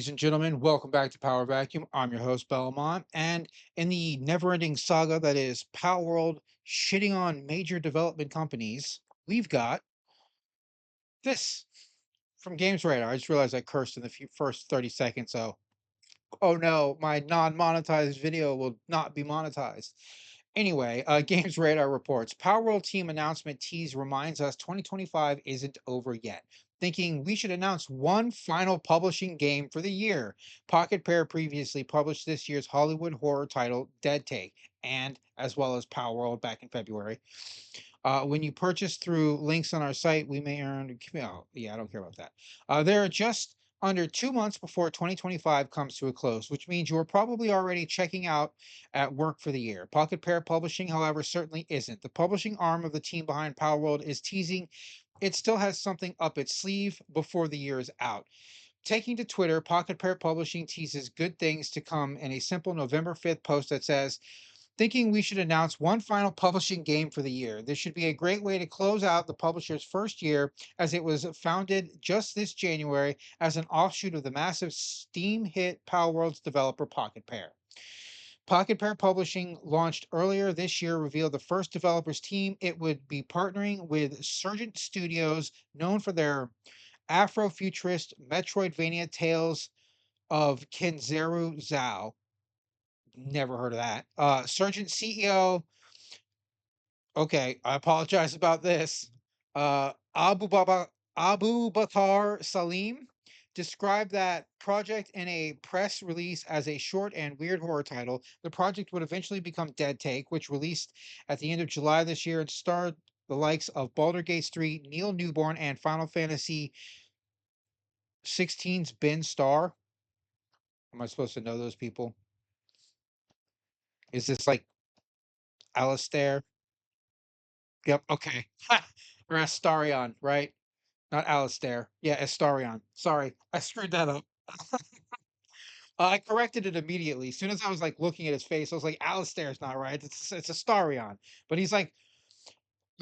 Ladies and gentlemen, welcome back to Power Vacuum. I'm your host, Belmont. And in the never ending saga that is Power World shitting on major development companies, we've got this from Games Radar. I just realized I cursed in the first 30 seconds. So, oh no, my non monetized video will not be monetized. Anyway, Games Radar reports Power World team announcement tease reminds us 2025 isn't over yet. Thinking we should announce one final publishing game for the year. Pocket Pair previously published this year's Hollywood horror title Dead Take, and as well as Power World back in February. When you purchase through links on our site, we may earn. Oh, yeah, I don't care about that. There are just under 2 months before 2025 comes to a close, which means you are probably already checking out at work for the year. Pocket Pair Publishing, however, certainly isn't. The publishing arm of the team behind Power World is teasing it still has something up its sleeve before the year is out. Taking to Twitter, Pocket Pair Publishing teases good things to come in a simple November 5th post that says, thinking we should announce one final publishing game for the year. This should be a great way to close out the publisher's first year, as it was founded just this January as an offshoot of the massive Steam hit Power World's developer Pocket Pair. Pocket Pair Publishing launched earlier this year, revealed the first developers team. It would be partnering with Surgent Studios, known for their Afrofuturist Metroidvania tales of Kenzeru Zhao. Never heard of that. Surgent CEO. Okay, I apologize about this. Abu Bakar Salim described that project in a press release as a short and weird horror title. The project would eventually become Dead Take, which released at the end of July this year and starred the likes of Baldur's Gate 3, Neil Newborn, and Final Fantasy 16's Ben Starr. Am I supposed to know those people? Is this like Alistair? Yep. Okay. Or Astarion, right? Not Alistair. Yeah, Astarion. Sorry, I screwed that up. I corrected it immediately. As soon as I was like looking at his face, I was like, Alistair's not right. It's Astarion. But he's like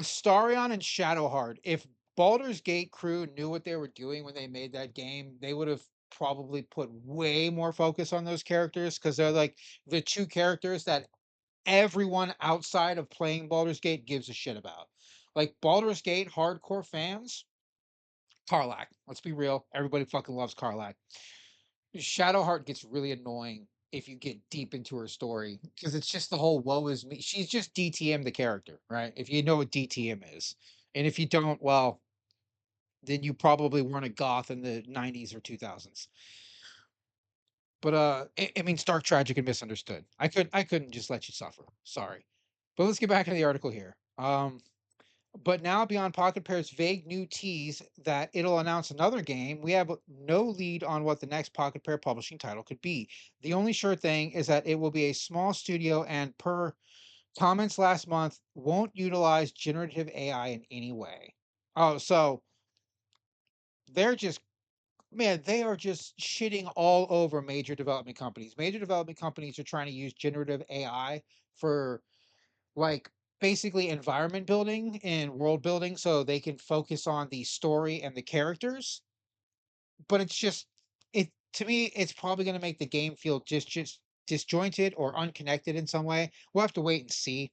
Astarion and Shadowheart. If Baldur's Gate crew knew what they were doing when they made that game, they would have probably put way more focus on those characters because they're like the two characters that everyone outside of playing Baldur's Gate gives a shit about. Like Baldur's Gate hardcore fans, Karlach. Let's be real. Everybody fucking loves Karlach. Shadowheart gets really annoying if you get deep into her story because it's just the whole woe is me. She's just DTM the character, right? If you know what DTM is. And if you don't, well, then you probably weren't a goth in the 90s or 2000s. But I mean stark tragic and misunderstood. I couldn't just let you suffer. Sorry. But let's get back into the article here. But now, beyond Pocket Pair's vague new tease that it'll announce another game, we have no lead on what the next Pocket Pair publishing title could be. The only sure thing is that it will be a small studio and, per comments last month, won't utilize generative AI in any way. Oh, so they're just, man, they are just shitting all over major development companies. Major development companies are trying to use generative AI for like basically environment building and world building so they can focus on the story and the characters, but it's just it to me it's probably going to make the game feel just disjointed or unconnected in some way. We'll have to wait and see.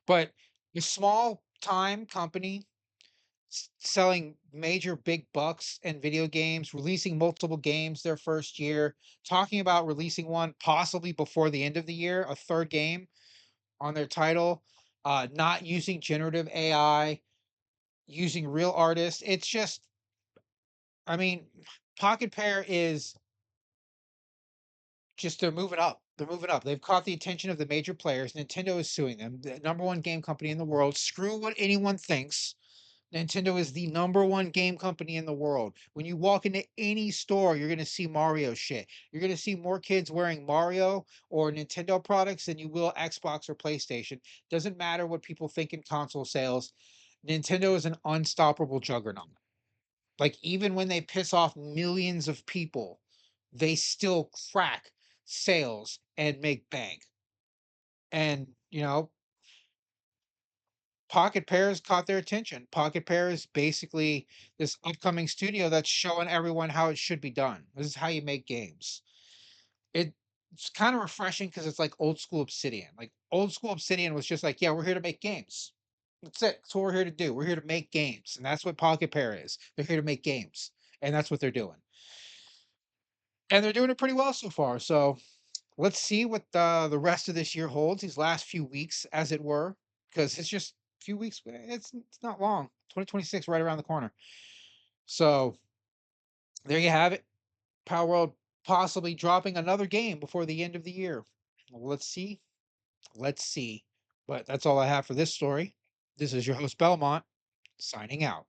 But a small time company selling major big bucks in video games, releasing multiple games their first year, talking about releasing one possibly before the end of the year, a third game on their title, not using generative AI, using real artists. It's just, I mean, Pocket Pair is just they're moving up. They're moving up. They've caught the attention of the major players. Nintendo is suing them, the number one game company in the world. Screw what anyone thinks. Nintendo is the number one game company in the world. When you walk into any store, you're going to see Mario shit. You're going to see more kids wearing Mario or Nintendo products than you will Xbox or PlayStation. Doesn't matter what people think in console sales. Nintendo is an unstoppable juggernaut. Like, even when they piss off millions of people, they still crack sales and make bank. And, Pocket Pair's caught their attention. Pocket Pair is basically this upcoming studio that's showing everyone how it should be done. This is how you make games. It's kind of refreshing because it's like old school Obsidian. Like old school Obsidian was just like, yeah, we're here to make games. That's it. That's what we're here to do. We're here to make games, and that's what Pocket Pair is. They're here to make games, and that's what they're doing. And they're doing it pretty well so far. So let's see what the rest of this year holds. These last few weeks, as it were, because it's just a few weeks. It's not long. 2026 right around the corner. So there you have it. Power World possibly dropping another game before the end of the year. Well, let's see. Let's see. But that's all I have for this story. This is your host Belmont signing out.